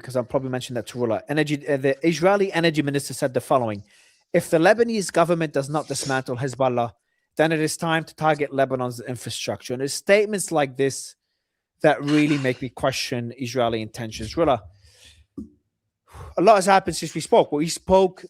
because I'll probably mention that to Rula. The Israeli energy minister said the following: if the Lebanese government does not dismantle Hezbollah, then it is time to target Lebanon's infrastructure. And it's statements like this that really make me question Israeli intentions. Rula, a lot has happened since we spoke. Well, we spoke.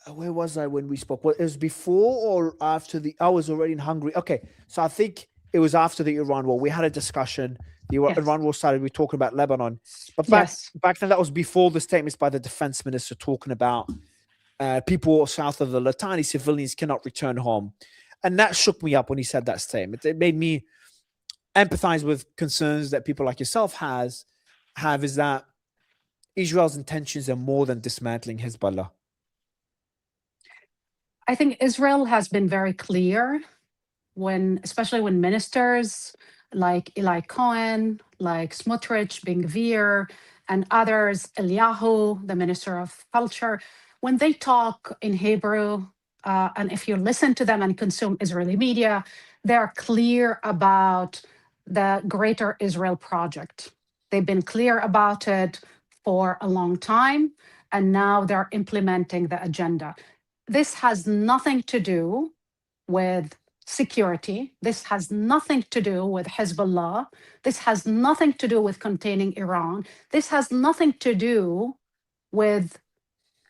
Where was I when we spoke? Well, it was before or after I was already in Hungary. Okay, so I think it was after the Iran war. We had a discussion. The Iran war started. We were talking about Lebanon, but back then that was before the statements by the defense minister talking about people south of the Litani, civilians cannot return home, and that shook me up when he said that statement. It made me empathize with concerns that people like yourself have. Is that Israel's intentions are more than dismantling Hezbollah? I think Israel has been very clear especially when ministers like Eli Cohen, like Smotrich, Ben Gvir, and others, Eliyahu, the Minister of Culture, when they talk in Hebrew, and if you listen to them and consume Israeli media, they're clear about the Greater Israel Project. They've been clear about it for a long time, and now they're implementing the agenda. This has nothing to do with security. This has nothing to do with Hezbollah. This has nothing to do with containing Iran. This has nothing to do with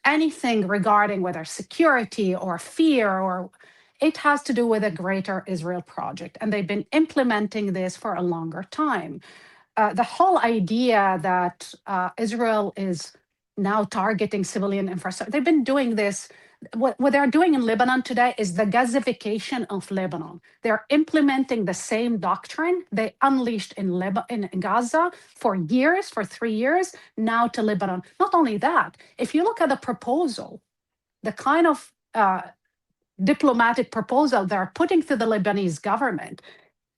anything regarding whether security or fear, or it has to do with a Greater Israel Project. And they've been implementing this for a longer time. The whole idea that Israel is now targeting civilian infrastructure, they've been doing this. What they're doing in Lebanon today is the Gazification of Lebanon. They're implementing the same doctrine they unleashed in Gaza for 3 years, now to Lebanon. Not only that, if you look at the proposal, the kind of diplomatic proposal they're putting to the Lebanese government,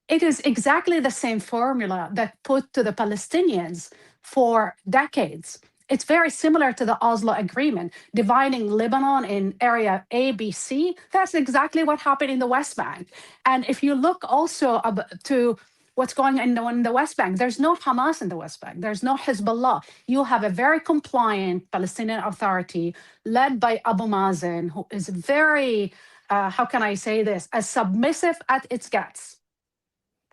it is exactly the same formula that put to the Palestinians for decades. It's very similar to the Oslo Agreement, dividing Lebanon in area A, B, C. That's exactly what happened in the West Bank. And if you look also to what's going on in the West Bank, there's no Hamas in the West Bank. There's no Hezbollah. You have a very compliant Palestinian Authority led by Abu Mazen, who is very, how can I say this, as submissive at its guts.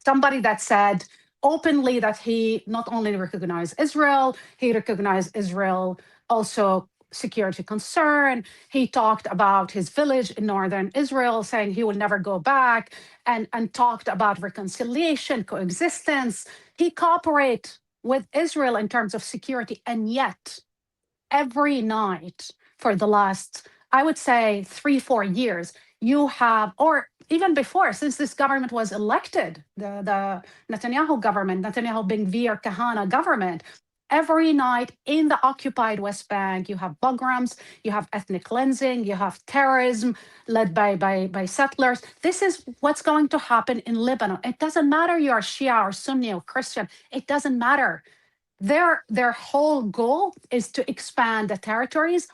Somebody that said openly that he not only recognized Israel, he recognized Israel also security concern. He talked about his village in northern Israel, saying he will never go back, and talked about reconciliation, coexistence. He cooperates with Israel in terms of security, and yet every night for the last, I would say, 3-4 years, you have, or even before, since this government was elected, the Netanyahu government, Netanyahu Ben Gvir Kahana government, every night in the occupied West Bank, you have pogroms, you have ethnic cleansing, you have terrorism led by settlers. This is what's going to happen in Lebanon. It doesn't matter you're Shia or Sunni or Christian. It doesn't matter. Their whole goal is to expand the territories.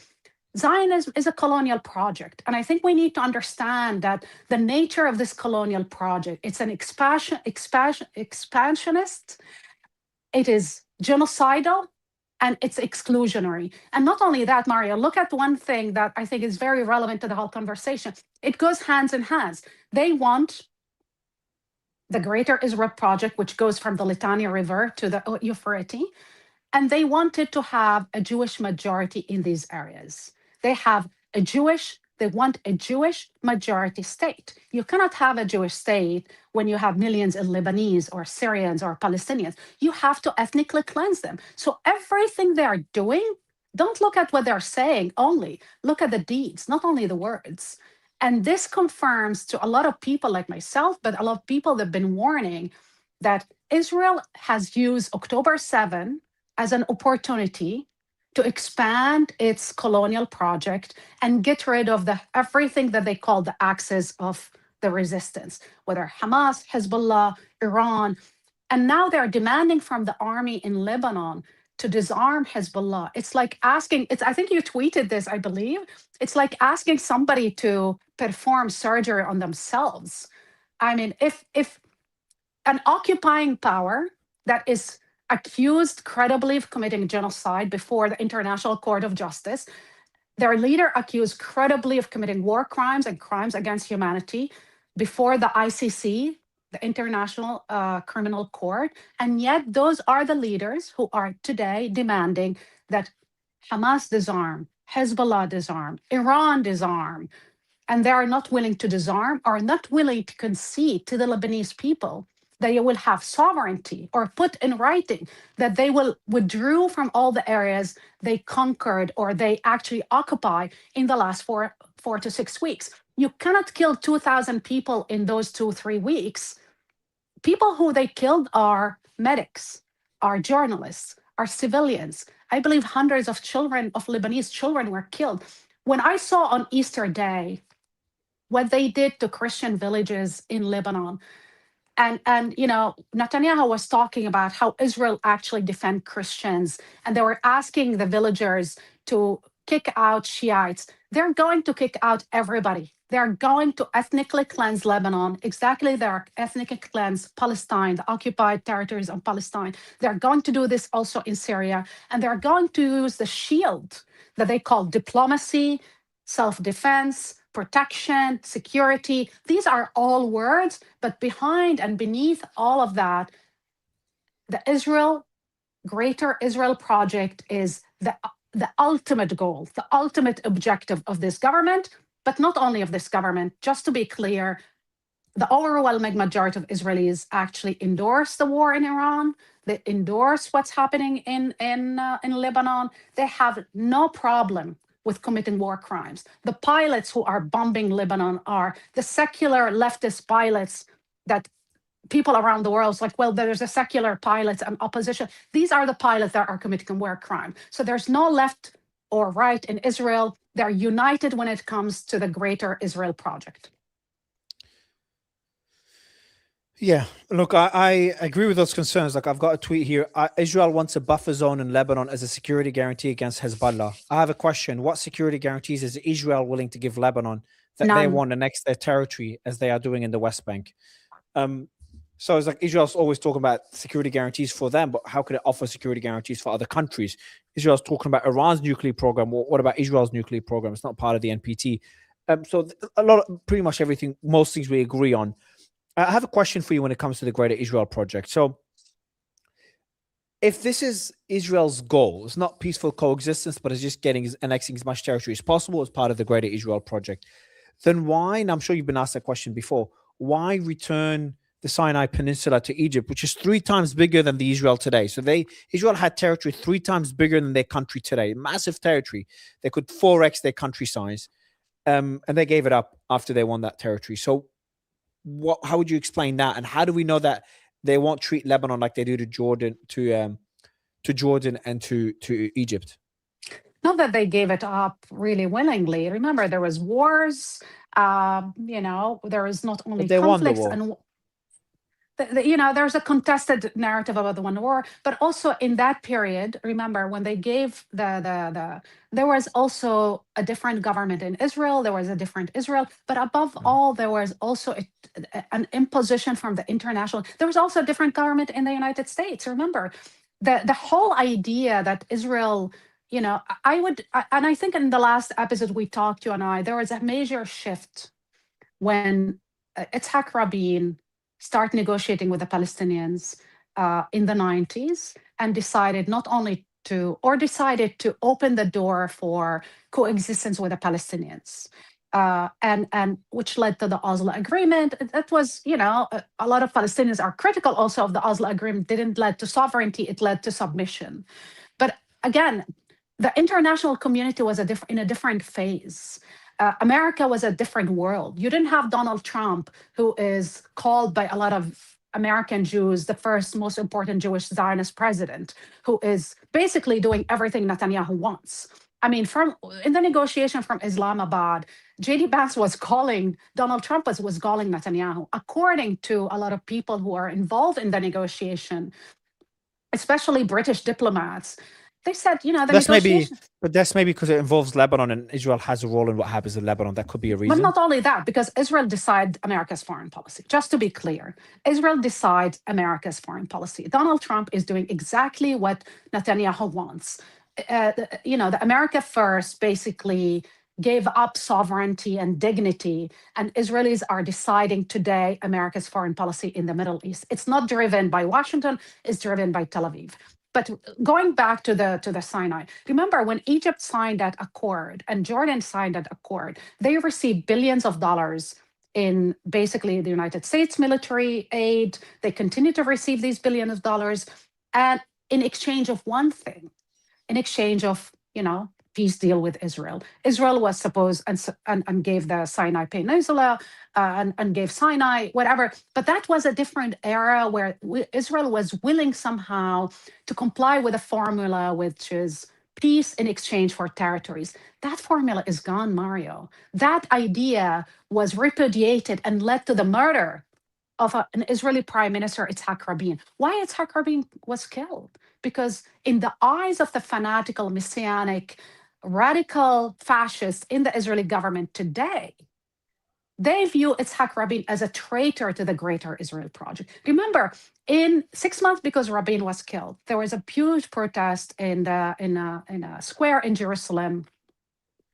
Zionism is a colonial project. And I think we need to understand that the nature of this colonial project, it's an expansionist, it is genocidal, and it's exclusionary. And not only that, Mario, look at one thing that I think is very relevant to the whole conversation. It goes hands in hands. They want the Greater Israel Project, which goes from the Litani River to the Euphrates, and they wanted to have a Jewish majority in these areas. They want a Jewish majority state. You cannot have a Jewish state when you have millions of Lebanese or Syrians or Palestinians. You have to ethnically cleanse them. So everything they are doing, don't look at what they're saying only, look at the deeds, not only the words. And this confirms to a lot of people like myself, but a lot of people that have been warning that Israel has used October 7 as an opportunity to expand its colonial project and get rid of everything that they call the axis of the resistance, whether Hamas, Hezbollah, Iran. And now they're demanding from the army in Lebanon to disarm Hezbollah. It's like asking, I think you tweeted this, I believe. It's like asking somebody to perform surgery on themselves. I mean, if an occupying power that is accused credibly of committing genocide before the International Court of Justice. Their leader accused credibly of committing war crimes and crimes against humanity before the ICC, the International Criminal Court. And yet those are the leaders who are today demanding that Hamas disarm, Hezbollah disarm, Iran disarm, and they are not willing to disarm, are not willing to concede to the Lebanese people that they will have sovereignty, or put in writing that they will withdraw from all the areas they conquered or they actually occupy in the last four to 6 weeks. You cannot kill 2,000 people in those 2-3 weeks. People who they killed are medics, are journalists, are civilians. I believe hundreds of children, of Lebanese children, were killed. When I saw on Easter Day what they did to Christian villages in Lebanon, and Netanyahu was talking about how Israel actually defend Christians, and they were asking the villagers to kick out Shiites. They're going to kick out everybody. They're going to ethnically cleanse Lebanon, exactly they're ethnically cleanse Palestine, the occupied territories of Palestine. They're going to do this also in Syria, and they're going to use the shield that they call diplomacy, self-defense, protection, security. These are all words, but behind and beneath all of that, the Greater Israel Project is the ultimate goal, the ultimate objective of this government, but not only of this government. Just to be clear, the overwhelming majority of Israelis actually endorse the war in Iran. They endorse what's happening in Lebanon. They have no problem with committing war crimes. The pilots who are bombing Lebanon are the secular leftist pilots that people around the world is like, well, there's a secular pilots and opposition. These are the pilots that are committing war crime. So there's no left or right in Israel. They're united when it comes to the Greater Israel Project. Yeah, look, I agree with those concerns. Like, I've got a tweet here. Israel wants a buffer zone in Lebanon as a security guarantee against Hezbollah. I have a question. What security guarantees is Israel willing to give Lebanon that None. they want to annex their territory as they are doing in the West Bank? So it's like Israel's always talking about security guarantees for them, but how could it offer security guarantees for other countries? Israel's talking about Iran's nuclear program. What about Israel's nuclear program? It's not part of the NPT. So pretty much everything, most things we agree on. I have a question for you when it comes to the Greater Israel Project. So if this is Israel's goal, it's not peaceful coexistence, but it's just annexing as much territory as possible as part of the Greater Israel Project, then why, and I'm sure you've been asked that question before, why return the Sinai Peninsula to Egypt, which is 3 times bigger than the Israel today? So Israel had territory 3 times bigger than their country today, massive territory. They could 4x their country size, and they gave it up after they won that territory. So how would you explain that, and how do we know that they won't treat Lebanon like they do to Jordan, to Jordan and to Egypt? Not that they gave it up really willingly. Remember, there was wars. There was not only conflicts and there's a contested narrative about the one war, but also in that period, remember when they gave there was also a different government in Israel. There was a different Israel, but above all, there was also an imposition from the international. There was also a different government in the United States. Remember, the whole idea that Israel, and I think in the last episode we talked, you and I, there was a major shift when Itzhak Rabin start negotiating with the Palestinians in the 90s and decided to open the door for coexistence with the Palestinians, and which led to the Oslo Agreement. That was, a lot of Palestinians are critical also of the Oslo Agreement. Didn't lead to sovereignty, it led to submission. But again, the international community was in a different phase. America was a different world. You didn't have Donald Trump, who is called by a lot of American Jews the first most important Jewish Zionist president, who is basically doing everything Netanyahu wants. I mean, in the negotiation from Islamabad, J.D. Vance was calling, Donald Trump was calling Netanyahu. According to a lot of people who are involved in the negotiation, especially British diplomats, They said, the that's negotiation. But that's maybe because it involves Lebanon and Israel has a role in what happens in Lebanon. That could be a reason. But not only that, because Israel decides America's foreign policy. Just to be clear, Israel decides America's foreign policy. Donald Trump is doing exactly what Netanyahu wants. The America First basically gave up sovereignty and dignity, and Israelis are deciding today America's foreign policy in the Middle East. It's not driven by Washington, it's driven by Tel Aviv. But going back to the Sinai, remember when Egypt signed that accord and Jordan signed that accord, they received billions of dollars in basically the United States military aid. They continue to receive these billions of dollars, and in exchange of one thing, in exchange of peace deal with Israel. Israel was supposed and gave the Sinai Peninsula and gave Sinai, whatever. But that was a different era where Israel was willing somehow to comply with a formula, which is peace in exchange for territories. That formula is gone, Mario. That idea was repudiated and led to the murder of an Israeli prime minister, Yitzhak Rabin. Why Yitzhak Rabin was killed? Because in the eyes of the fanatical, messianic, radical fascists in the Israeli government today, they view Yitzhak Rabin as a traitor to the greater Israel project. Remember, in 6 months because Rabin was killed, there was a huge protest in a square in Jerusalem.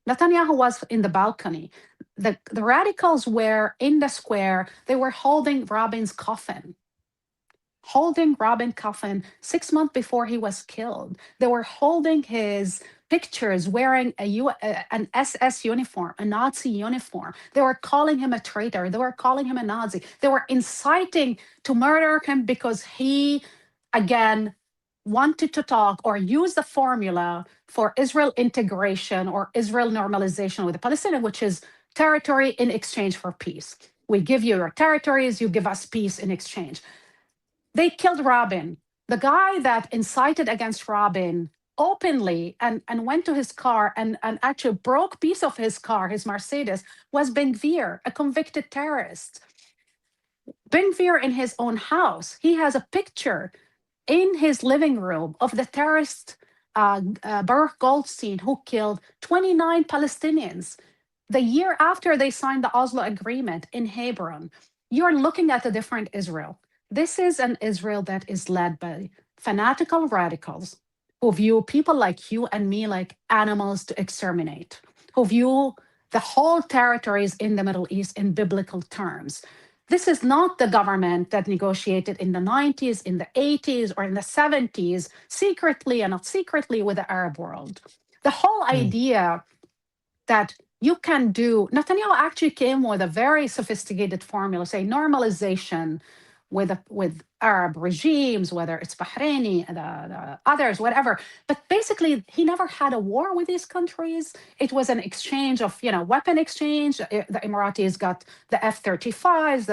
Netanyahu was in the balcony. The radicals were in the square. They were holding Rabin's coffin. 6 months before he was killed. They were holding his pictures wearing an SS uniform, a Nazi uniform. They were calling him a traitor. They were calling him a Nazi. They were inciting to murder him because he, again, wanted to talk or use the formula for Israel integration or Israel normalization with the Palestinians, which is territory in exchange for peace. We give you your territories, you give us peace in exchange. They killed Rabin. The guy that incited against Rabin openly and went to his car and actually broke a piece of his car, his Mercedes, was Ben Gvir, a convicted terrorist. Ben Gvir in his own house, he has a picture in his living room of the terrorist Baruch Goldstein, who killed 29 Palestinians the year after they signed the Oslo Agreement in Hebron. You're looking at a different Israel. This is an Israel that is led by fanatical radicals who view people like you and me like animals to exterminate, who view the whole territories in the Middle East in biblical terms. This is not the government that negotiated in the 90s, in the 80s, or in the 70s, secretly and not secretly with the Arab world. The whole idea that you can do, Netanyahu actually came with a very sophisticated formula, say normalization with Arab regimes, whether it's Bahraini, the others, whatever. But basically, he never had a war with these countries. It was an exchange of, weapon exchange. The Emiratis got the F-35s.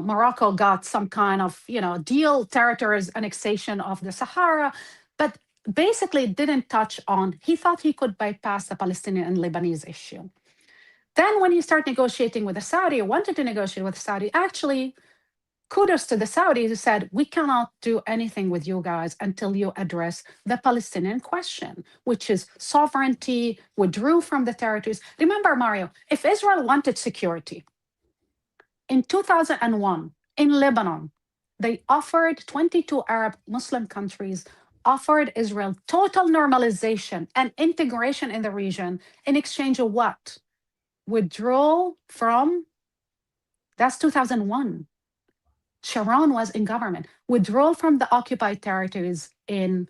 Morocco got some kind of, deal territories annexation of the Sahara. But basically didn't touch on, he thought he could bypass the Palestinian and Lebanese issue. Then when he started negotiating with the Saudi, wanted to negotiate with Saudi, actually, kudos to the Saudis who said, we cannot do anything with you guys until you address the Palestinian question, which is sovereignty, withdrew from the territories. Remember, Mario, if Israel wanted security, in 2001, in Lebanon, they offered 22 Arab Muslim countries, offered Israel total normalization and integration in the region in exchange of what? Withdrawal from, that's 2001. Sharon was in government. Withdrawal from the occupied territories in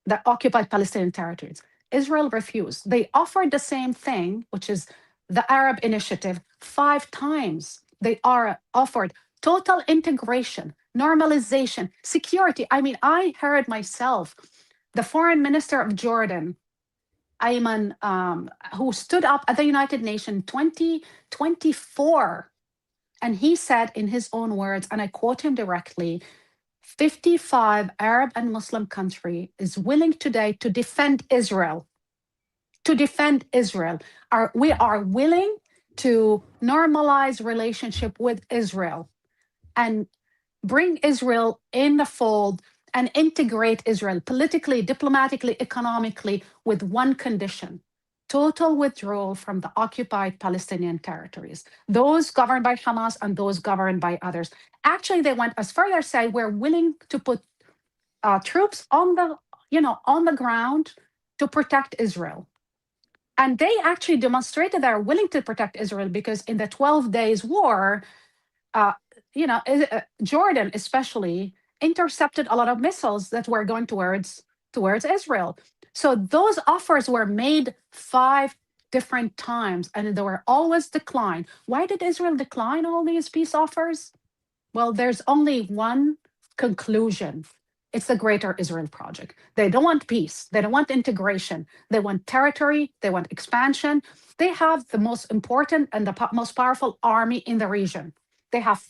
the occupied Palestinian territories. Israel refused. They offered the same thing, which is the Arab Initiative, 5 times. They are offered total integration, normalization, security. I mean, I heard myself, the foreign minister of Jordan, Ayman, who stood up at the United Nations 2024, and he said in his own words, and I quote him directly, 55 Arab and Muslim country is willing today to defend Israel. To defend Israel. We are willing to normalize relationship with Israel and bring Israel in the fold and integrate Israel politically, diplomatically, economically, with one condition: total withdrawal from the occupied Palestinian territories, those governed by Hamas and those governed by others. Actually, they went as far as say we're willing to put troops on the ground to protect Israel. And they actually demonstrated they're willing to protect Israel, because in the 12 days war, Jordan especially intercepted a lot of missiles that were going towards Israel. So those offers were made 5 different times, and they were always declined. Why did Israel decline all these peace offers? Well, there's only one conclusion. It's the Greater Israel Project. They don't want peace. They don't want integration. They want territory. They want expansion. They have the most important and the most powerful army in the region. They have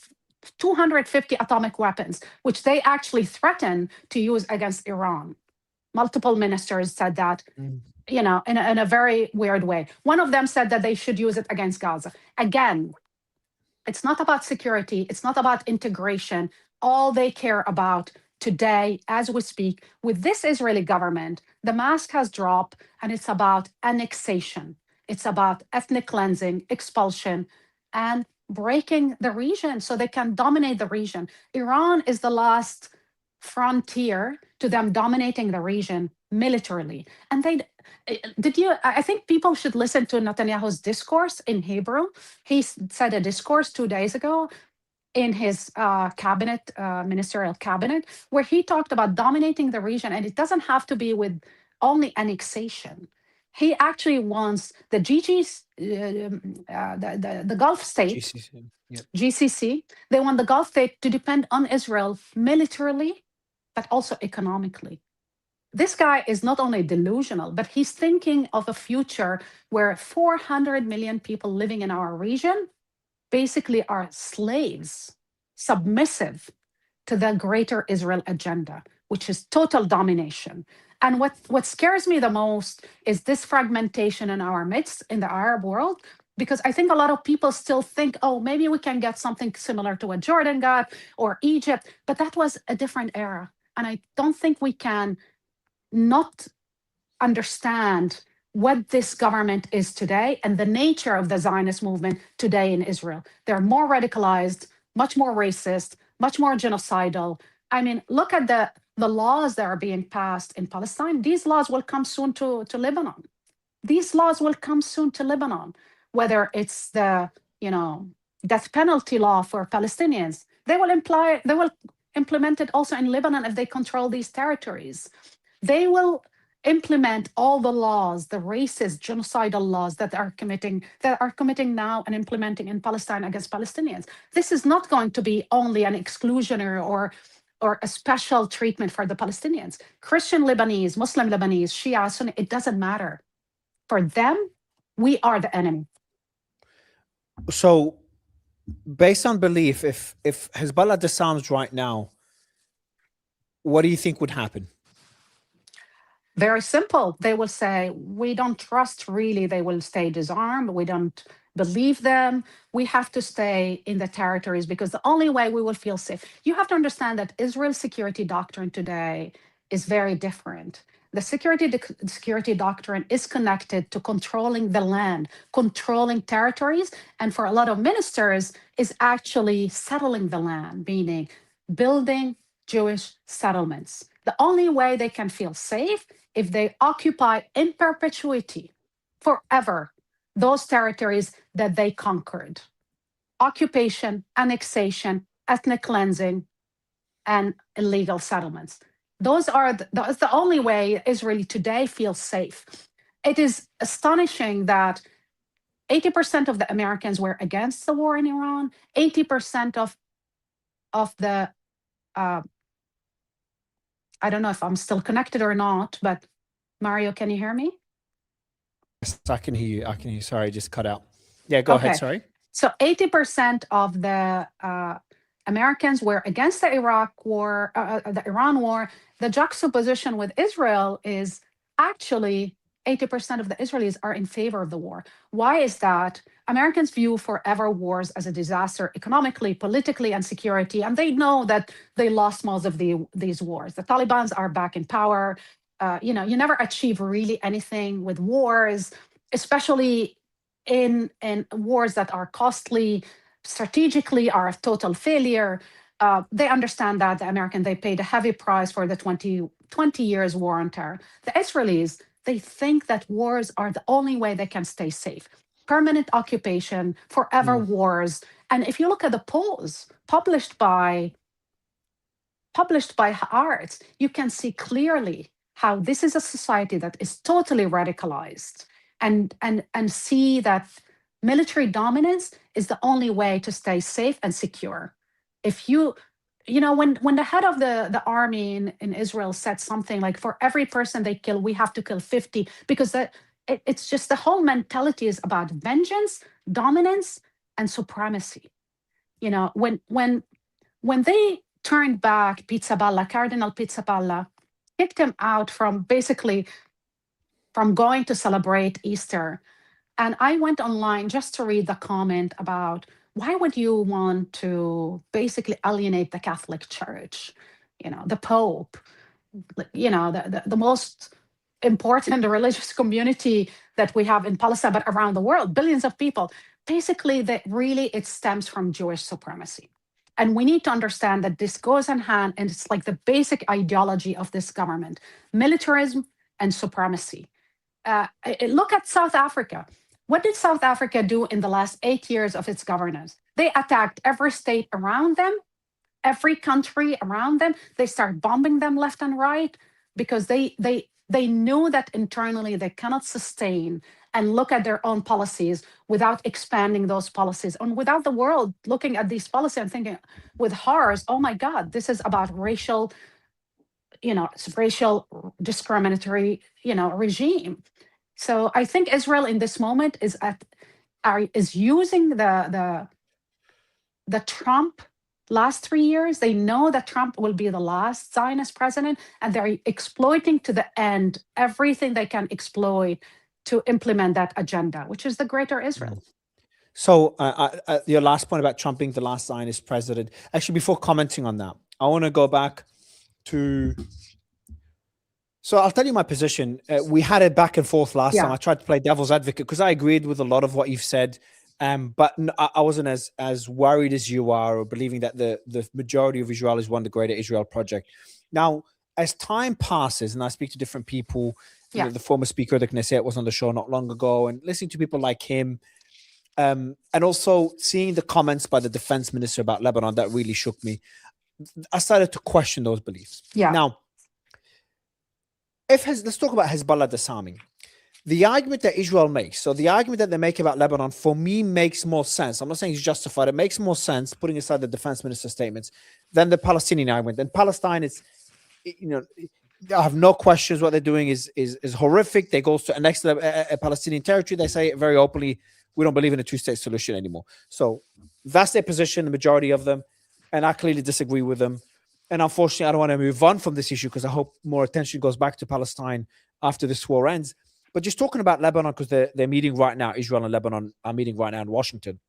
250 atomic weapons, which they actually threaten to use against Iran. Multiple ministers said that, in a very weird way. One of them said that they should use it against Gaza. Again, it's not about security. It's not about integration. All they care about today, as we speak, with this Israeli government, the mask has dropped, and it's about annexation. It's about ethnic cleansing, expulsion, and breaking the region so they can dominate the region. Iran is the last frontier to them dominating the region militarily. And I think people should listen to Netanyahu's discourse in Hebrew. He said a discourse 2 days ago in his ministerial cabinet, where he talked about dominating the region. And it doesn't have to be with only annexation. He actually wants the the Gulf states, GCC, they want the Gulf state to depend on Israel militarily, but also economically. This guy is not only delusional, but he's thinking of a future where 400 million people living in our region basically are slaves, submissive to the Greater Israel agenda, which is total domination. And what scares me the most is this fragmentation in our midst in the Arab world, because I think a lot of people still think, oh, maybe we can get something similar to what Jordan got or Egypt, but that was a different era. And I don't think we can not understand what this government is today and the nature of the Zionist movement today in Israel. They're more radicalized, much more racist, much more genocidal. I mean, look at the laws that are being passed in Palestine. These laws will come soon to Lebanon. These laws will come soon to Lebanon, whether it's the death penalty law for Palestinians. They will implement it also in Lebanon if they control these territories. They will implement all the laws, the racist, genocidal laws that are committing now and implementing in Palestine against Palestinians. This is not going to be only an exclusionary or a special treatment for the Palestinians. Christian Lebanese, Muslim Lebanese, Shia, Sunni, it doesn't matter. For them, we are the enemy. So, based on belief, if Hezbollah disarms right now, what do you think would happen? Very simple. They will say, we don't trust really they will stay disarmed. We don't believe them. We have to stay in the territories because the only way we will feel safe. You have to understand that Israel's security doctrine today is very different. The security doctrine is connected to controlling the land, controlling territories, and for a lot of ministers is actually settling the land, meaning building Jewish settlements. The only way they can feel safe if they occupy in perpetuity, forever, those territories that they conquered. Occupation, annexation, ethnic cleansing, and illegal settlements. That's the only way Israel today feels safe. It is astonishing that 80% of the Americans were against the war in Iran. 80% of the I don't know if I'm still connected or not, but Mario, can you hear me? Yes, I can hear you. Sorry, I just cut out. Yeah, go ahead. Sorry. So 80% of the Americans were against the Iraq war, the Iran war. The juxtaposition with Israel is actually 80% of the Israelis are in favor of the war. Why is that? Americans view forever wars as a disaster economically, politically, and security, and they know that they lost most of these wars. The Taliban are back in power. You never achieve really anything with wars, especially in wars that are costly, strategically are a total failure. They understand that they paid a heavy price for the 20 years war on terror. The Israelis, they think that wars are the only way they can stay safe. Permanent occupation, forever wars. And if you look at the polls published by Haaretz, you can see clearly how this is a society that is totally radicalized, and see that military dominance is the only way to stay safe and secure. If when the head of the army in Israel said something like, for every person they kill, we have to kill 50, because it's just the whole mentality is about vengeance, dominance, and supremacy. When they turned back Pizzaballa, Cardinal Pizzaballa, kicked him out from going to celebrate Easter. And I went online just to read the comment about, why would you want to basically alienate the Catholic Church? The Pope, the most important religious community that we have in Palestine, but around the world, billions of people. Basically, it stems from Jewish supremacy. And we need to understand that this goes in hand, and it's like the basic ideology of this government: militarism and supremacy. Look at South Africa. What did South Africa do in the last 8 years of its governance? They attacked every state around them, every country around them. They started bombing them left and right, because they knew that internally they cannot sustain and look at their own policies without expanding those policies, and without the world looking at these policies and thinking with horrors, oh my God, this is about racial discriminatory, regime. So I think Israel in this moment is using the Trump last 3 years. They know that Trump will be the last Zionist president, and they're exploiting to the end everything they can exploit to implement that agenda, which is the greater Israel. So your last point about Trump being the last Zionist president, actually, before commenting on that, I want to go back to... So I'll tell you my position. We had a back and forth last time. I tried to play devil's advocate because I agreed with a lot of what you've said. But I wasn't as worried as you are, or believing that the majority of Israel is one, the greater Israel project. Now, as time passes, and I speak to different people, the former speaker of the Knesset was on the show not long ago, and listening to people like him, and also seeing the comments by the defense minister about Lebanon, that really shook me. I started to question those beliefs. Now, let's talk about Hezbollah disarming. The argument that Israel makes, so the argument that they make about Lebanon, for me, makes more sense. I'm not saying it's justified. It makes more sense, putting aside the defense minister's statements, than the Palestinian argument. And Palestine, I have no questions. What they're doing is horrific. They go to annex a Palestinian territory. They say very openly, we don't believe in a two-state solution anymore. So that's their position, the majority of them. And I clearly disagree with them. And unfortunately, I don't want to move on from this issue, because I hope more attention goes back to Palestine after this war ends. But just talking about Lebanon, because they're meeting right now, Israel and Lebanon are meeting right now in Washington.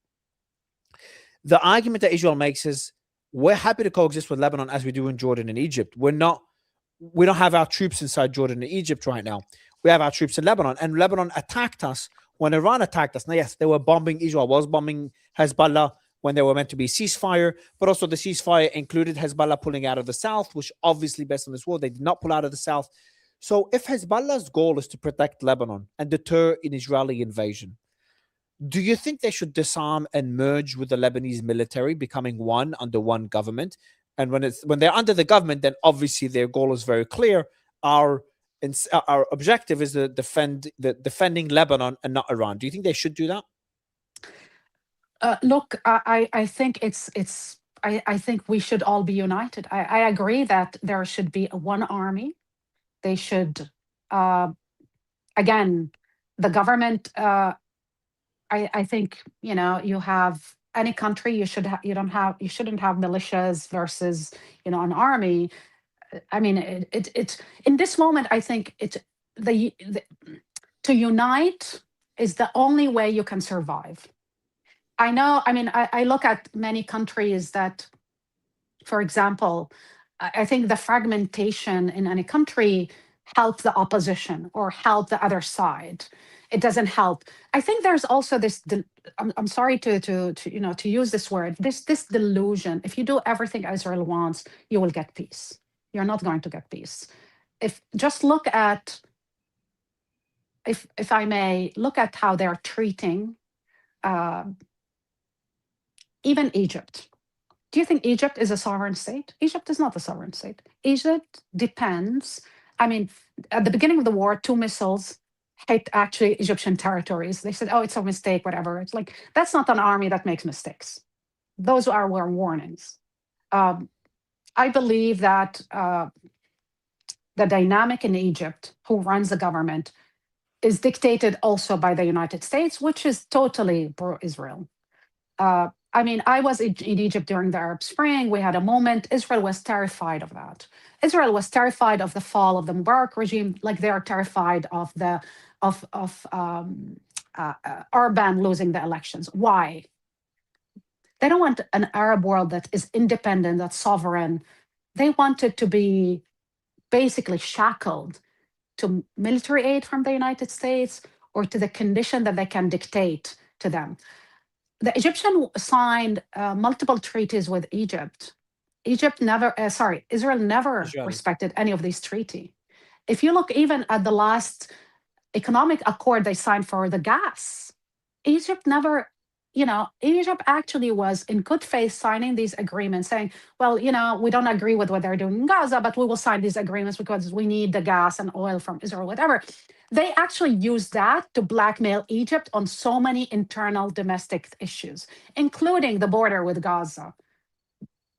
The argument that Israel makes is, we're happy to coexist with Lebanon as we do in Jordan and Egypt. We don't have our troops inside Jordan and Egypt right now. We have our troops in Lebanon. And Lebanon attacked us when Iran attacked us. Now, yes, they were bombing, Israel was bombing Hezbollah when they were meant to be ceasefire, but also the ceasefire included Hezbollah pulling out of the south, which obviously, based on this war, they did not pull out of the south. So if Hezbollah's goal is to protect Lebanon and deter an Israeli invasion, do you think they should disarm and merge with the Lebanese military, becoming one under one government? And when they're under the government, then obviously their goal is very clear. Our objective is defending Lebanon and not Iran. Do you think they should do that? Look, I think I think we should all be united. I agree that there should be one army. They should, again, the government. I think you have any country. You shouldn't have militias versus an army. I mean, it in this moment, I think to unite is the only way you can survive. I know, I mean, I look at many countries that, for example, I think the fragmentation in any country help the opposition or help the other side. It doesn't help. I think there's also this. I'm sorry to use this word. This delusion. If you do everything Israel wants, you will get peace. You're not going to get peace. If just look at, if I may, look at how they're treating even Egypt. Do you think Egypt is a sovereign state? Egypt is not a sovereign state. Egypt depends. I mean, at the beginning of the war, 2 missiles hit actually Egyptian territories. They said, oh, it's a mistake, whatever. It's like, that's not an army that makes mistakes. Those were warnings. I believe that the dynamic in Egypt, who runs the government, is dictated also by the United States, which is totally pro-Israel. I mean, I was in Egypt during the Arab Spring. We had a moment. Israel was terrified of that. Israel was terrified of the fall of the Mubarak regime, like they are terrified of the Orban losing the elections. Why? They don't want an Arab world that is independent, that's sovereign. They want it to be basically shackled to military aid from the United States or to the condition that they can dictate to them. The Egyptian signed multiple treaties with Egypt. Israel never respected any of these treaties. If you look even at the last economic accord they signed for the gas, Egypt never, Egypt actually was in good faith signing these agreements saying, well, we don't agree with what they're doing in Gaza, but we will sign these agreements because we need the gas and oil from Israel, whatever. They actually used that to blackmail Egypt on so many internal domestic issues, including the border with Gaza.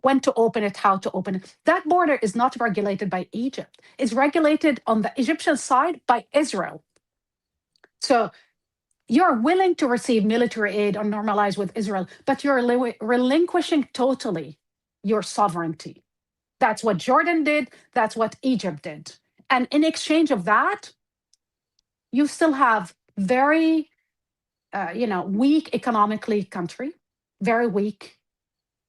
When to open it, how to open it. That border is not regulated by Egypt. It's regulated on the Egyptian side by Israel. So you're willing to receive military aid or normalize with Israel, but you're relinquishing totally your sovereignty. That's what Jordan did. That's what Egypt did. And in exchange of that, you still have very, weak economically country, very weak,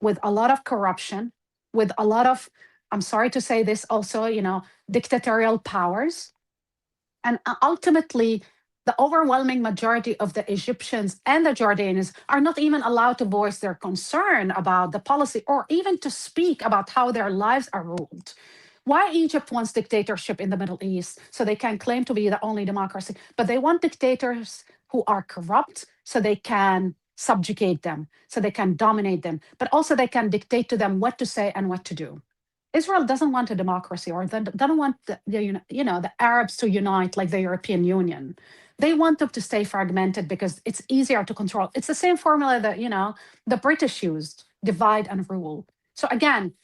with a lot of corruption, with a lot of, I'm sorry to say this also, dictatorial powers. And ultimately, the overwhelming majority of the Egyptians and the Jordanians are not even allowed to voice their concern about the policy or even to speak about how their lives are ruled. Why Egypt wants dictatorship in the Middle East, so they can claim to be the only democracy, but they want dictators who are corrupt so they can subjugate them, so they can dominate them, but also they can dictate to them what to say and what to do. Israel doesn't want a democracy or doesn't want the Arabs to unite like the European Union. They want them to stay fragmented because it's easier to control. It's the same formula that, the British used, divide and rule. So again,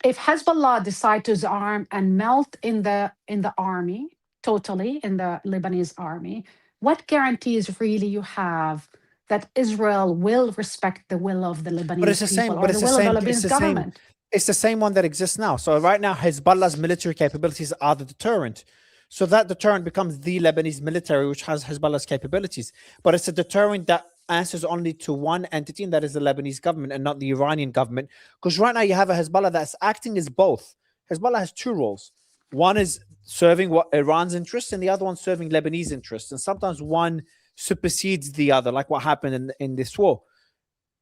if Hezbollah decide to disarm and melt in the army, totally in the Lebanese army, what guarantees really you have that Israel will respect the will of the Lebanese people or the will of the Lebanese government? It's the same one that exists now. So right now, Hezbollah's military capabilities are the deterrent. So that deterrent becomes the Lebanese military, which has Hezbollah's capabilities. But it's a deterrent that answers only to one entity, and that is the Lebanese government and not the Iranian government. Because right now you have a Hezbollah that's acting as both. Hezbollah has 2 roles. One is serving what Iran's interests, and the other one serving Lebanese interests. And sometimes one supersedes the other, like what happened in this war.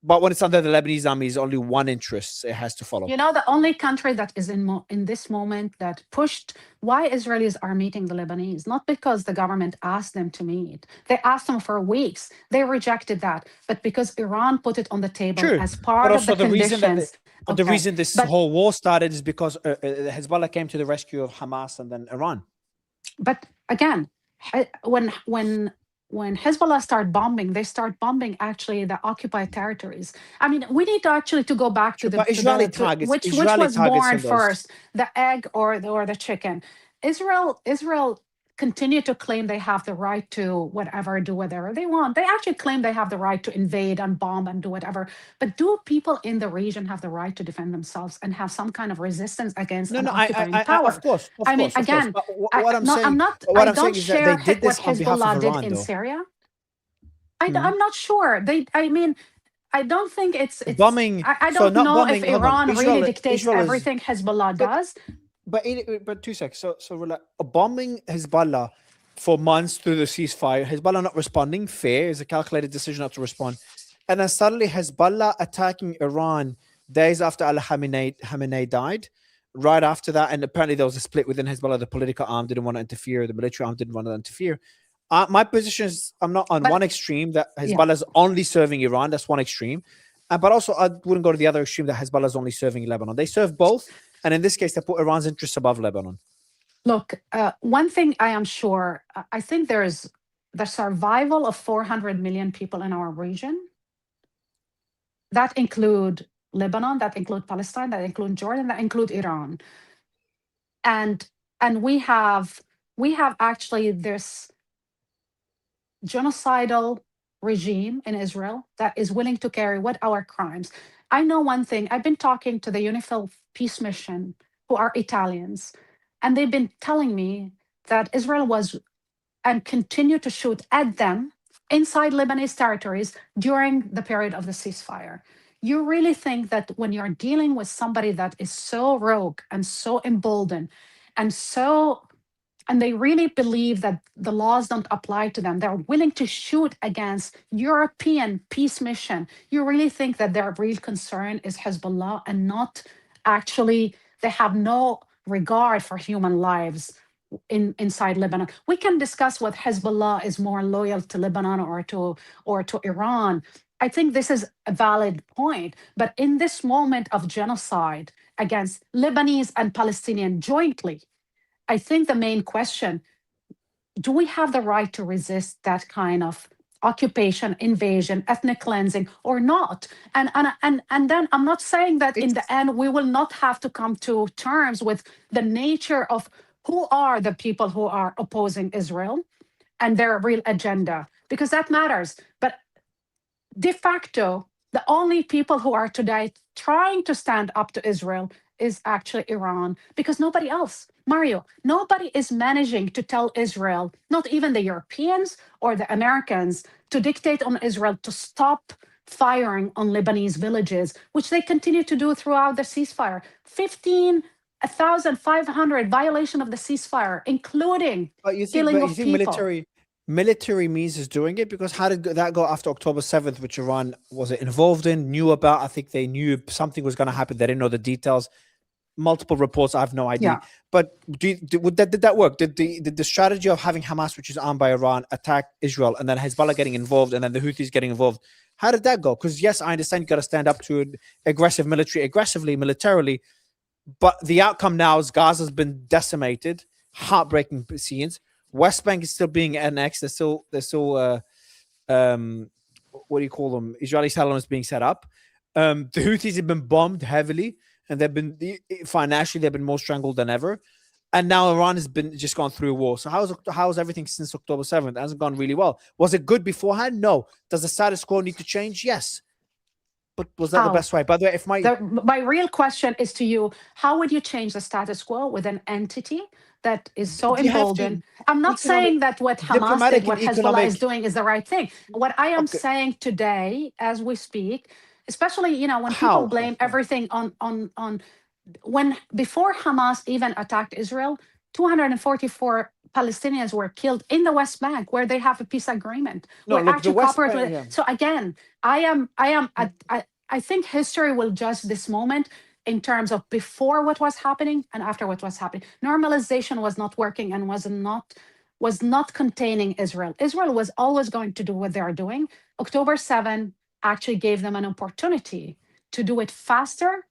But when it's under the Lebanese army, is only one interest it has to follow. The only country that is in this moment that pushed why Israelis are meeting the Lebanese, not because the government asked them to meet. They asked them for weeks. They rejected that. But because Iran put it on the table as part of the conditions. The reason this whole war started is because Hezbollah came to the rescue of Hamas and then Iran. But again, when Hezbollah start bombing, they start bombing actually the occupied territories. I mean, we need to actually go back to Israeli targets. Which was born first, the egg or the chicken. Israel continue to claim they have the right to whatever, do whatever they want. They actually claim they have the right to invade and bomb and do whatever. But do people in the region have the right to defend themselves and have some kind of resistance against an occupying power? Of course, I mean, again, I don't share what Hezbollah did in Syria. I'm not sure. I don't think it's bombing. I don't know if Iran really dictates everything Hezbollah does. But 2 seconds. So Rula, bombing Hezbollah for months through the ceasefire, Hezbollah not responding, fair, is a calculated decision not to respond. And then suddenly Hezbollah attacking Iran days after Khamenei died. Right after that, and apparently there was a split within Hezbollah. The political arm didn't want to interfere. The military arm didn't want to interfere. My position is I'm not on one extreme that Hezbollah is only serving Iran. That's one extreme. But also I wouldn't go to the other extreme that Hezbollah is only serving Lebanon. They serve both. And in this case, they put Iran's interests above Lebanon. Look, one thing I am sure, I think there's the survival of 400 million people in our region. That include Lebanon, that include Palestine, that include Jordan, that include Iran. And we have actually this genocidal regime in Israel that is willing to carry what our crimes. I know one thing. I've been talking to the UNIFIL peace mission, who are Italians, and they've been telling me that Israel was and continue to shoot at them inside Lebanese territories during the period of the ceasefire. You really think that when you're dealing with somebody that is so rogue and so emboldened and they really believe that the laws don't apply to them, they're willing to shoot against European peace mission. You really think that their real concern is Hezbollah and not actually, they have no regard for human lives inside Lebanon. We can discuss what Hezbollah is more loyal to Lebanon or to Iran. I think this is a valid point. But in this moment of genocide against Lebanese and Palestinian jointly, I think the main question, do we have the right to resist that kind of occupation, invasion, ethnic cleansing or not? And then I'm not saying that in the end, we will not have to come to terms with the nature of who are the people who are opposing Israel and their real agenda, because that matters. But de facto, the only people who are today trying to stand up to Israel is actually Iran, because nobody else, Mario, nobody is managing to tell Israel, not even the Europeans or the Americans, to dictate on Israel to stop firing on Lebanese villages, which they continue to do throughout the ceasefire. 15,500 violation of the ceasefire, including killing of people. Military means is doing it, because how did that go after October 7th, which Iran was involved in, knew about? I think they knew something was going to happen. They didn't know the details. Multiple reports, I have no idea. Yeah. But did that work? Did the strategy of having Hamas, which is armed by Iran, attack Israel, and then Hezbollah getting involved, and then the Houthis getting involved? How did that go? Because yes, I understand you got to stand up to an aggressive military, aggressively, militarily, but the outcome now is Gaza's been decimated, heartbreaking scenes. West Bank is still being annexed. There's still what do you call them? Israeli settlements being set up. The Houthis have been bombed heavily, and they've been financially they've been more strangled than ever. And now Iran has been just gone through a war. So how's everything since October 7th? It hasn't gone really well. Was it good beforehand? No. Does the status quo need to change? Yes. But was that the best way? By the way, if my real question is to you, how would you change the status quo with an entity that is so emboldened? I'm not saying that what Hamas did, what Hezbollah is doing is the right thing. What I am saying today, as we speak, especially, when people blame everything on when before Hamas even attacked Israel, 244 Palestinians were killed in the West Bank, where they have a peace agreement. So again, I think history will judge this moment in terms of before what was happening and after what was happening. Normalization was not working and was not containing Israel. Israel was always going to do what they are doing. October 7 actually gave them an opportunity to do it faster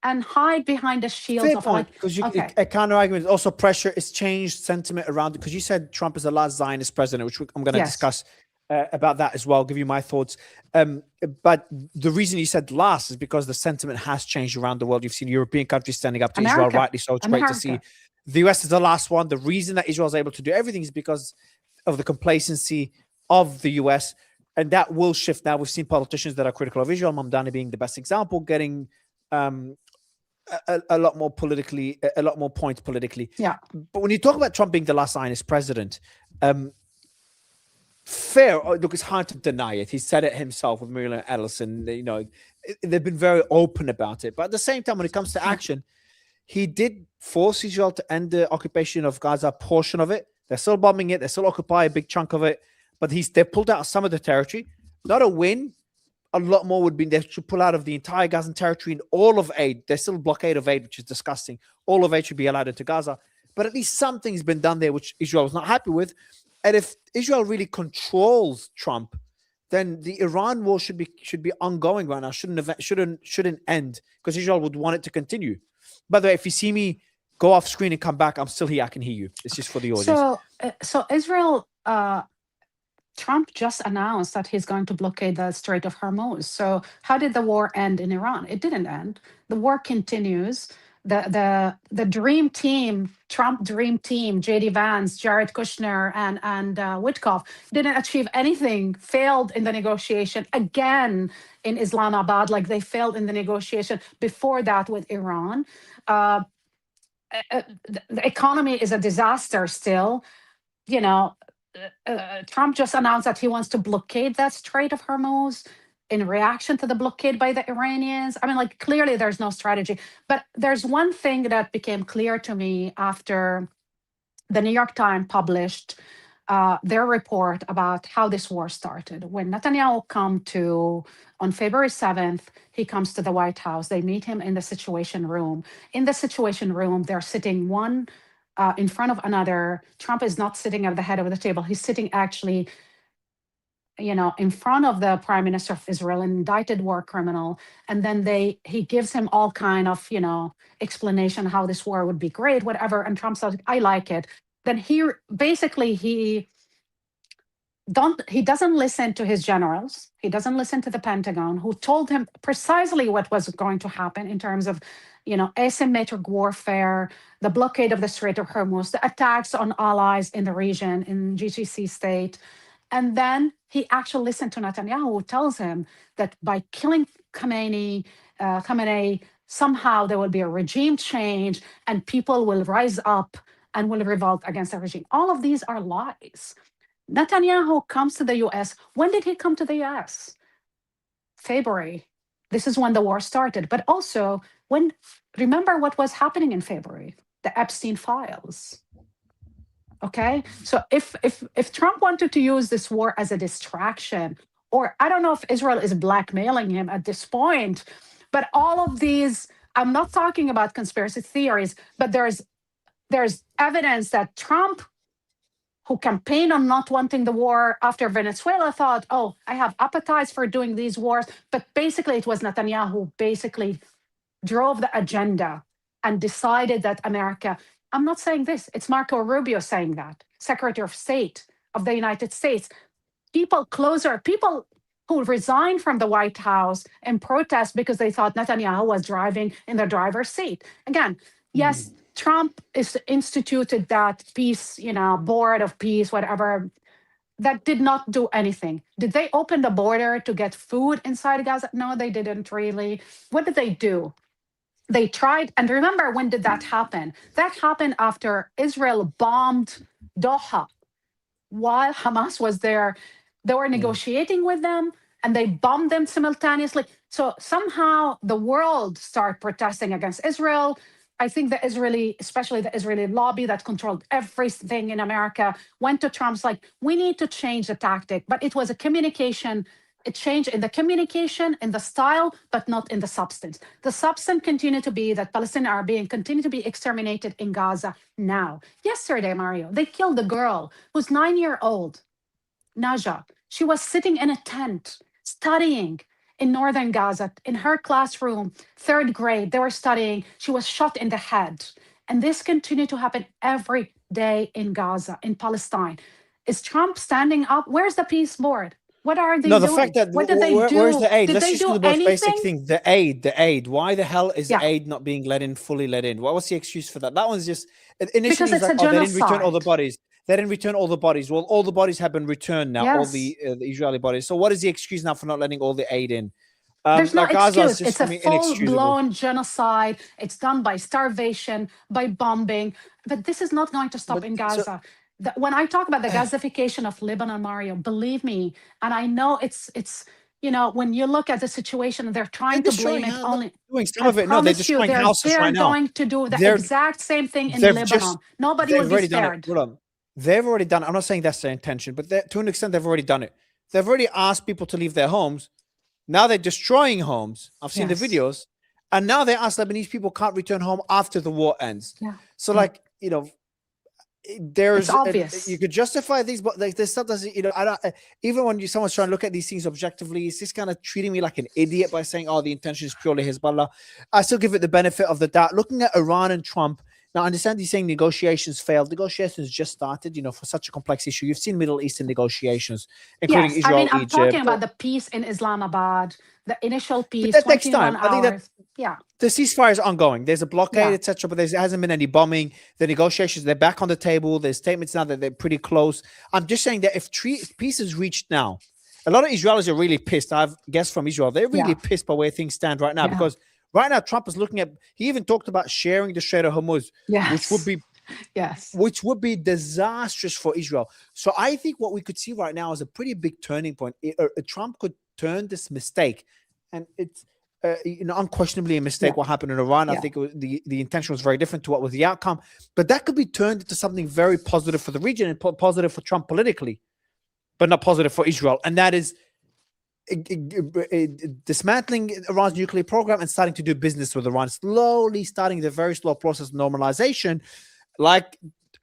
and hide behind the shields of because a counter argument. Also, pressure is changed sentiment around it, because you said Trump is the last Zionist president, which I'm going to discuss about that as well. I'll give you my thoughts. But the reason you said last is because the sentiment has changed around the world. You've seen European countries standing up to Israel, rightly so. It's great to see. the US is the last one. The reason that Israel is able to do everything is because of the complacency of the US. And that will shift now. We've seen politicians that are critical of Israel, Mamdani being the best example, getting a lot more politically, a lot more points politically. Yeah. But when you talk about Trump being the last Zionist president, fair, look, it's hard to deny it. He said it himself with Miriam Ellison. You know, they've been very open about it. But at the same time, when it comes to action, he did force Israel to end the occupation of Gaza, portion of it. They're still bombing it. They still occupy a big chunk of it. But they pulled out some of the territory. Not a win. A lot more would be they should pull out of the entire Gazan territory and all of aid. There's still a blockade of aid, which is disgusting. All of aid should be allowed into Gaza. But at least something's been done there, which Israel was not happy with. And if Israel really controls Trump, then the Iran war should be ongoing right now. Shouldn't end, because Israel would want it to continue. By the way, if you see me go off screen and come back, I'm still here. I can hear you. It's just for the audience. So Israel, Trump just announced that he's going to blockade the Strait of Hormuz. So how did the war end in Iran? It didn't end. The war continues. The dream team, Trump dream team, J.D. Vance, Jared Kushner, and Witkoff didn't achieve anything, failed in the negotiation again in Islamabad, like they failed in the negotiation before that with Iran. The economy is a disaster still. You know, Trump just announced that he wants to blockade that Strait of Hormuz in reaction to the blockade by the Iranians. I mean, like, clearly there's no strategy. But there's one thing that became clear to me after the New York Times published their report about how this war started. When Netanyahu on February 7th, he comes to the White House. They meet him in the Situation Room. In the Situation Room, they're sitting one in front of another. Trump is not sitting at the head of the table. He's sitting actually, in front of the Prime Minister of Israel, an indicted war criminal. And then he gives him all kind of, explanation how this war would be great, whatever. And Trump says, I like it. Then he doesn't listen to his generals. He doesn't listen to the Pentagon, who told him precisely what was going to happen in terms of, asymmetric warfare, the blockade of the Strait of Hormuz, the attacks on allies in the region, in GCC state. And then he actually listened to Netanyahu, who tells him that by killing Khamenei, somehow there will be a regime change and people will rise up and will revolt against the regime. All of these are lies. Netanyahu comes to the US. When did he come to the US? February. This is when the war started. But also, remember what was happening in February? The Epstein files. Okay? So if Trump wanted to use this war as a distraction, or I don't know if Israel is blackmailing him at this point, but all of these, I'm not talking about conspiracy theories, but there's evidence that Trump, who campaigned on not wanting the war after Venezuela, thought, oh, I have appetites for doing these wars. But basically, it was Netanyahu who basically drove the agenda and decided that America, I'm not saying this, it's Marco Rubio saying that, Secretary of State of the United States. People who resigned from the White House in protest because they thought Netanyahu was driving in the driver's seat. Again, yes, Trump is instituted that peace, board of peace, whatever, that did not do anything. Did they open the border to get food inside Gaza? No, they didn't really. What did they do? They tried, and remember, when did that happen? That happened after Israel bombed Doha. While Hamas was there, they were negotiating with them, and they bombed them simultaneously. So somehow the world started protesting against Israel. I think especially the Israeli lobby that controlled everything in America, went to Trump's like, we need to change the tactic. But it was a change in the communication, in the style, but not in the substance. The substance continued to be that Palestinians continue to be exterminated in Gaza now. Yesterday, Mario, they killed a girl who's 9-year-old, Naja. She was sitting in a tent studying in northern Gaza, in her classroom, 3rd grade, they were studying. She was shot in the head. And this continued to happen every day in Gaza, in Palestine. Is Trump standing up? Where's the peace board? What are they No, doing? the fact that What did they do? where's the aid? Did Let's they just do do the most basic anything? thing. The aid. Why the hell is Yeah. aid not being fully let in? What was the excuse for that? That one's just initially Because it's it's like, a oh, they didn't return all the genocide. bodies. They didn't return all the bodies. Well, all the bodies have been returned now. Yes. All the Israeli bodies. So what is the excuse now for not letting all the aid in? There's no like Gaza is excuse. just It's a inexcusable. full-blown genocide. It's done by starvation, by bombing. But this is not going to stop in Gaza. When I talk about the Gazification of Lebanon, Mario, believe me, and I know it's when you look at the situation, they're trying to blame it only. Doing some of it. No, they're destroying houses right now. They're going to do the exact same thing in Lebanon. Nobody will be spared. They've already done it. I'm not saying that's their intention, but to an extent, they've already done it. They've already asked people to leave their homes. Now they're destroying homes. I've seen the videos. And now they ask Lebanese people can't return home after the war ends. Yeah. So there's obvious. You could justify these, but this stuff doesn't, I don't, even when someone's trying to look at these things objectively, it's just kind of treating me like an idiot by saying, oh, the intention is purely Hezbollah. I still give it the benefit of the doubt. Looking at Iran and Trump, now, I understand he's saying negotiations failed. Negotiations just started, for such a complex issue. You've seen Middle Eastern negotiations, including Israel, I'm Egypt. talking about the peace in Islamabad, the initial peace, but that takes time. 21 I think hours. The ceasefire is ongoing. There's a blockade, etc., but there hasn't been any bombing. The negotiations, they're back on the table. There's statements now that they're pretty close. I'm just saying that if peace is reached now, a lot of Israelis are really pissed. I've guessed from Israel, they're really pissed by where things stand right now because right now, Trump is looking at. He even talked about sharing the Strait of Hormuz, which would be disastrous for Israel. So I think what we could see right now is a pretty big turning point. Trump could turn this mistake, and it's unquestionably a mistake. What happened in Iran? I think the intention was very different to what was the outcome, but that could be turned into something very positive for the region and positive for Trump politically, but not positive for Israel, and that is dismantling Iran's nuclear program and starting to do business with Iran, slowly starting the very slow process of normalization, like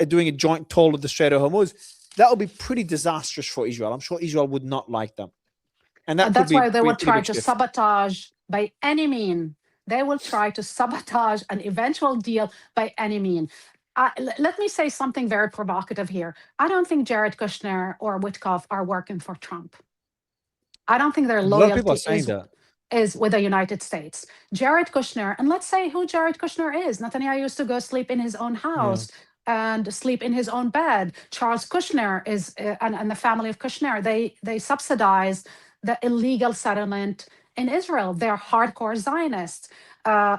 doing a joint toll of the Strait of Hormuz. That would be pretty disastrous for Israel. I'm sure Israel would not like them. And that's why they will try to sabotage by any means. They will try to sabotage an eventual deal by any means. Let me say something very provocative here. I don't think Jared Kushner or Witkoff are working for Trump. I don't think their loyalty is with the United States. Jared Kushner, and let's say who Jared Kushner is. Netanyahu used to go sleep in his own house and sleep in his own bed. Charles Kushner is, and the family of Kushner, they subsidize the illegal settlement in Israel. They're hardcore Zionists.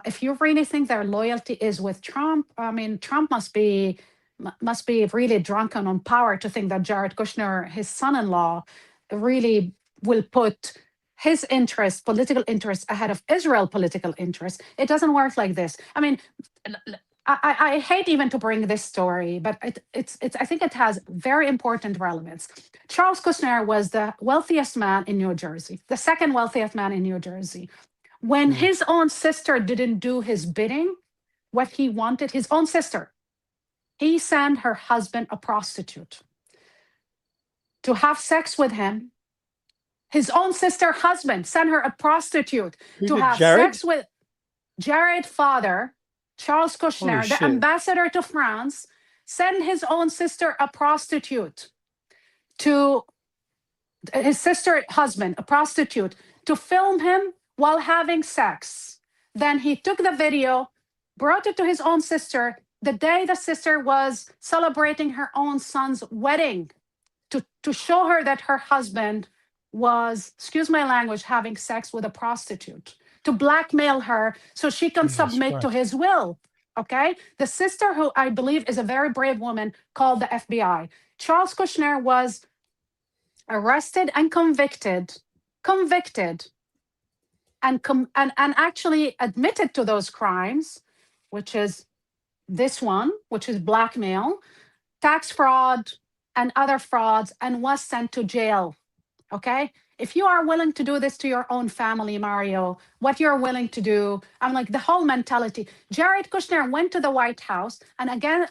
If you really think their loyalty is with Trump, I mean, Trump must be really drunken on power to think that Jared Kushner, his son-in-law, really will put his interest, political interest, ahead of Israel political interest. It doesn't work like this. I mean, I hate even to bring this story, but it's I think it has very important relevance. Charles Kushner was the wealthiest man in New Jersey, the second wealthiest man in New Jersey. When his own sister didn't do his bidding, what he wanted, his own sister, he sent her husband, a prostitute, to have sex with him. His own sister husband sent her a prostitute to have sex with Jared's father, Charles Kushner, the ambassador to France, sent his own sister, a prostitute, to his sister husband, a prostitute, to film him while having sex. Then he took the video, brought it to his own sister the day the sister was celebrating her own son's wedding, to show her that her husband was, excuse my language, having sex with a prostitute, to blackmail her so she can submit to his will. Okay? The sister, who I believe is a very brave woman, called the FBI. Charles Kushner was arrested and convicted, and actually admitted to those crimes, which is this one, which is blackmail, tax fraud, and other frauds, and was sent to jail. Okay? If you are willing to do this to your own family, Mario, what you're willing to do, I'm like, the whole mentality. Jared Kushner went to the White House, and again,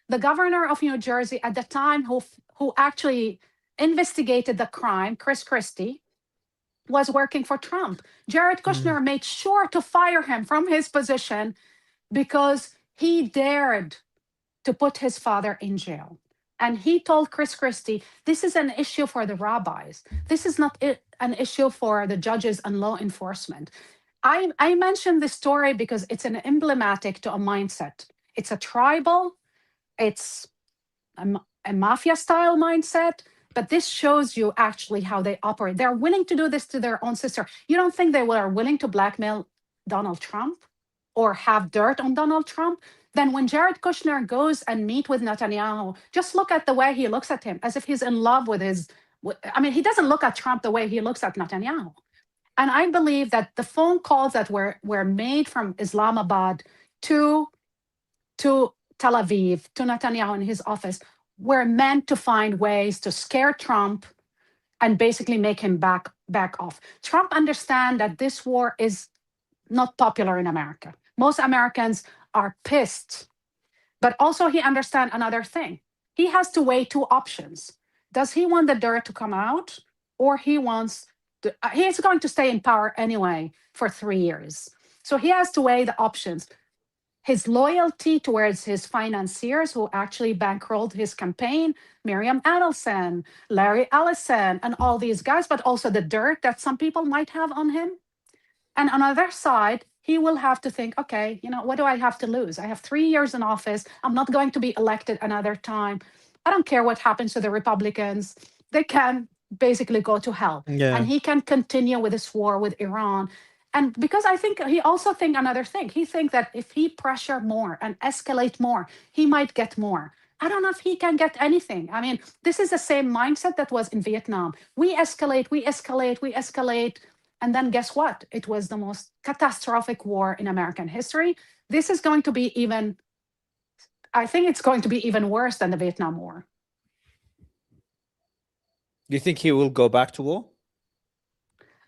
the governor of New Jersey at the time, who actually investigated the crime, Chris Christie, was working for Trump. Jared Kushner made sure to fire him from his position because he dared to put his father in jail. And he told Chris Christie, this is an issue for the rabbis. This is not an issue for the judges and law enforcement. I mentioned this story because it's an emblematic to a mindset. It's a tribal, it's a mafia-style mindset, but this shows you actually how they operate. They're willing to do this to their own sister. You don't think they were willing to blackmail Donald Trump or have dirt on Donald Trump? Then when Jared Kushner goes and meet with Netanyahu, just look at the way he looks at him, as if he's in love with his, I mean, he doesn't look at Trump the way he looks at Netanyahu. And I believe that the phone calls that were made from Islamabad to Tel Aviv, to Netanyahu in his office, were meant to find ways to scare Trump and basically make him back off. Trump understands that this war is not popular in America. Most Americans are pissed, but also he understands another thing. He has to weigh two options. Does he want the dirt to come out, or he's going to stay in power anyway for 3 years? So he has to weigh the options. His loyalty towards his financiers who actually bankrolled his campaign, Miriam Adelson, Larry Ellison, and all these guys, but also the dirt that some people might have on him. And on the other side, he will have to think, okay, what do I have to lose? I have 3 years in office. I'm not going to be elected another time. I don't care what happens to the Republicans. They can basically go to hell. Yeah. And he can continue with this war with Iran. And because I think he also thinks another thing. He thinks that if he pressure more and escalate more, he might get more. I don't know if he can get anything. I mean, this is the same mindset that was in Vietnam. We escalate, we escalate, we escalate. And then guess what? It was the most catastrophic war in American history. This is going to be I think it's going to be even worse than the Vietnam War. Do you think he will go back to war?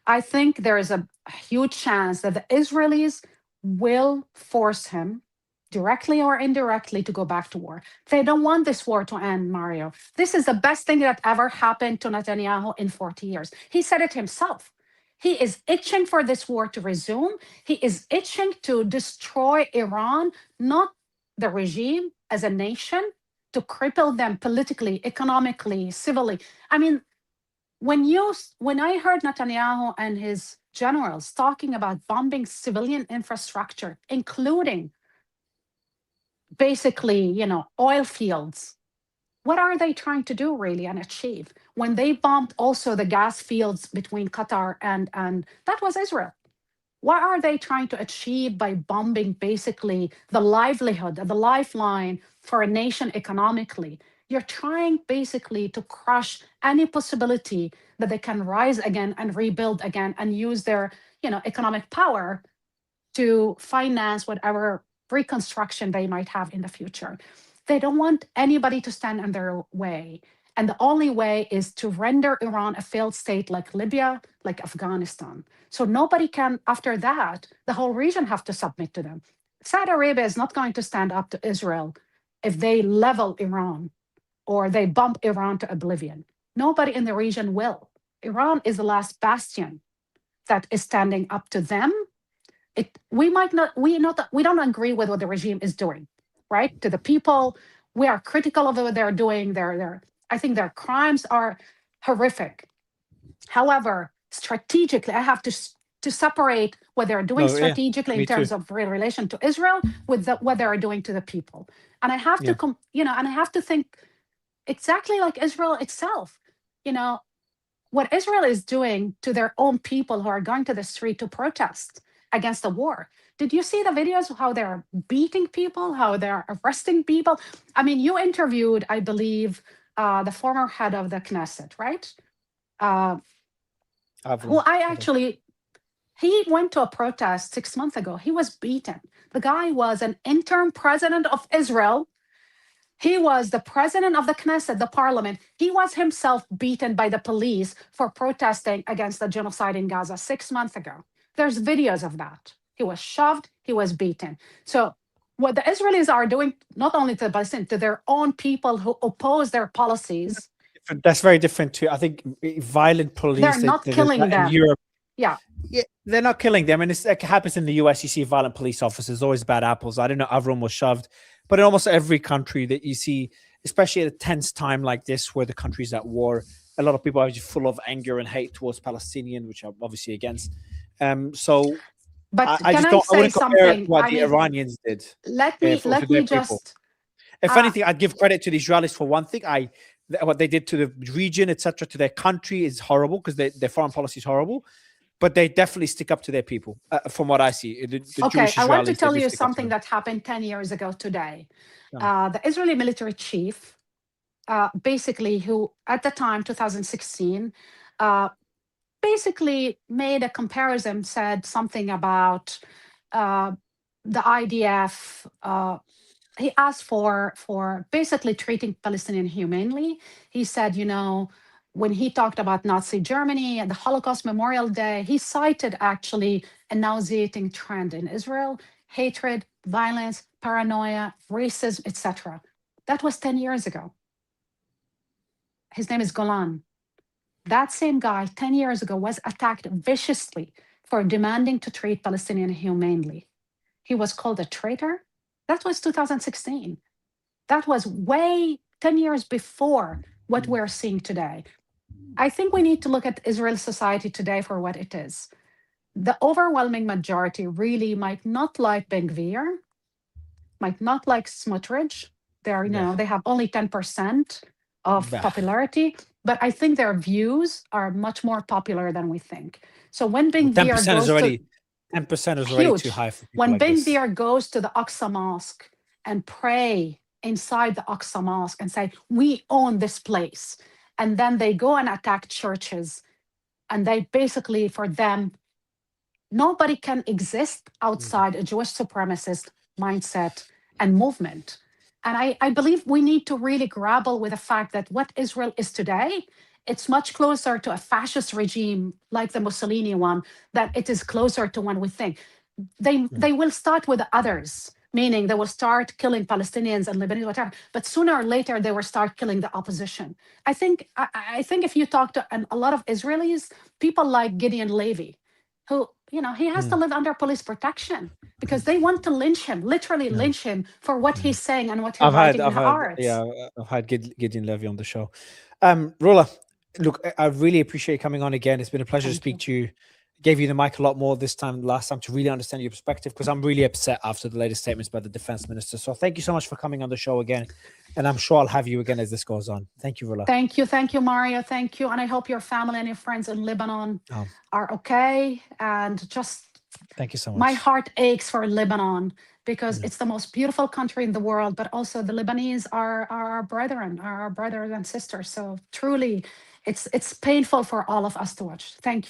I think there is a huge chance that the Israelis will force him, directly or indirectly, to go back to war. They don't want this war to end, Mario. This is the best thing that ever happened to Netanyahu in 40 years. He said it himself. He is itching for this war to resume. He is itching to destroy Iran, not the regime as a nation, to cripple them politically, economically, civilly. I mean, when I heard Netanyahu and his generals talking about bombing civilian infrastructure, including basically, oil fields, what are they trying to do really and achieve? When they bombed also the gas fields between Qatar and that was Israel. What are they trying to achieve by bombing basically the livelihood, the lifeline for a nation economically? You're trying basically to crush any possibility that they can rise again and rebuild again and use their, economic power to finance whatever reconstruction they might have in the future. They don't want anybody to stand in their way. And the only way is to render Iran a failed state like Libya, like Afghanistan. So nobody can, after that, the whole region have to submit to them. Saudi Arabia is not going to stand up to Israel if they level Iran or they bump Iran to oblivion. Nobody in the region will. Iran is the last bastion that is standing up to them. We don't agree with what the regime is doing, right? To the people, we are critical of what they're doing. I think their crimes are horrific. However, strategically, I have to separate what they're doing strategically in terms of relation to Israel with what they're doing to the people. And I have to, and I have to think exactly like Israel itself. What Israel is doing to their own people who are going to the street to protest against the war. Did you see the videos of how they're beating people, how they're arresting people? I mean, you interviewed, I believe, the former head of the Knesset, right? He went to a protest 6 months ago. He was beaten. The guy was an interim president of Israel. He was the president of the Knesset, the parliament. He was himself beaten by the police for protesting against the genocide in Gaza 6 months ago. There's videos of that. He was shoved, he was beaten. So what the Israelis are doing, not only to the Palestinians, to their own people who oppose their policies. That's very different to, I think, violent police. They're not killing them. In Europe. Yeah, they're not killing them. And it happens in the US. You see violent police officers, always bad apples. I don't know, Avram was shoved. But in almost every country that you see, especially at a tense time like this, where the country's at war, a lot of people are just full of anger and hate towards Palestinians, which I'm obviously against. So But I can just I don't. I say wouldn't compare it to something? what I the mean, Iranians did let for me their people. just If anything, I'd give credit to the Israelis for one thing. What they did to the region, etc., to their country is horrible, because their foreign policy is horrible. But they definitely stick up to their people, from what I see. The okay, Jewish I want to Israelis, they tell do you stick up to something them. that happened 10 years ago today. Yeah. The Israeli military chief, basically, who at the time, 2016, basically made a comparison, said something about the IDF. He asked for basically treating Palestinians humanely. He said, when he talked about Nazi Germany and the Holocaust Memorial Day, he cited actually a nauseating trend in Israel: hatred, violence, paranoia, racism, etc. That was 10 years ago. His name is Golan. That same guy 10 years ago was attacked viciously for demanding to treat Palestinians humanely. He was called a traitor. That was 2016. That was way 10 years before what we're seeing today. I think we need to look at Israel's society today for what it is. The overwhelming majority really might not like Ben Gvir, might not like Smotrich. They have only 10% of popularity, but I think their views are much more popular than we think. So when Ben Gvir goes to 10% is already too high for people when like Ben this. Gvir goes to the Aqsa Mosque and pray inside the Aqsa Mosque and say, "We own this place," and then they go and attack churches, and they basically, for them, nobody can exist outside a Jewish supremacist mindset and movement. And I believe we need to really grapple with the fact that what Israel is today, it's much closer to a fascist regime like the Mussolini one, that it is closer to one we think. They will start with the others, meaning they will start killing Palestinians and Lebanese, whatever. But sooner or later, they will start killing the opposition. I think if you talk to a lot of Israelis, people like Gideon Levy, who, he has to live under police protection because they want to lynch him, literally lynch him for what he's saying and what he's writing in arts. I've had Gideon Levy on the show. Rula, look, I really appreciate you coming on again. It's been a pleasure to speak to you. Gave you the mic a lot more this time, last time, to really understand your perspective, because I'm really upset after the latest statements by the defense minister. So thank you so much for coming on the show again. And I'm sure I'll have you again as this goes on. Thank you, Rula. Thank you, Mario. Thank you. And I hope your family and your friends in Lebanon are okay. And just thank you so much. My heart aches for Lebanon, because it's the most beautiful country in the world, but also the Lebanese are our brethren, are our brothers and sisters. So truly, it's painful for all of us to watch. Thank you.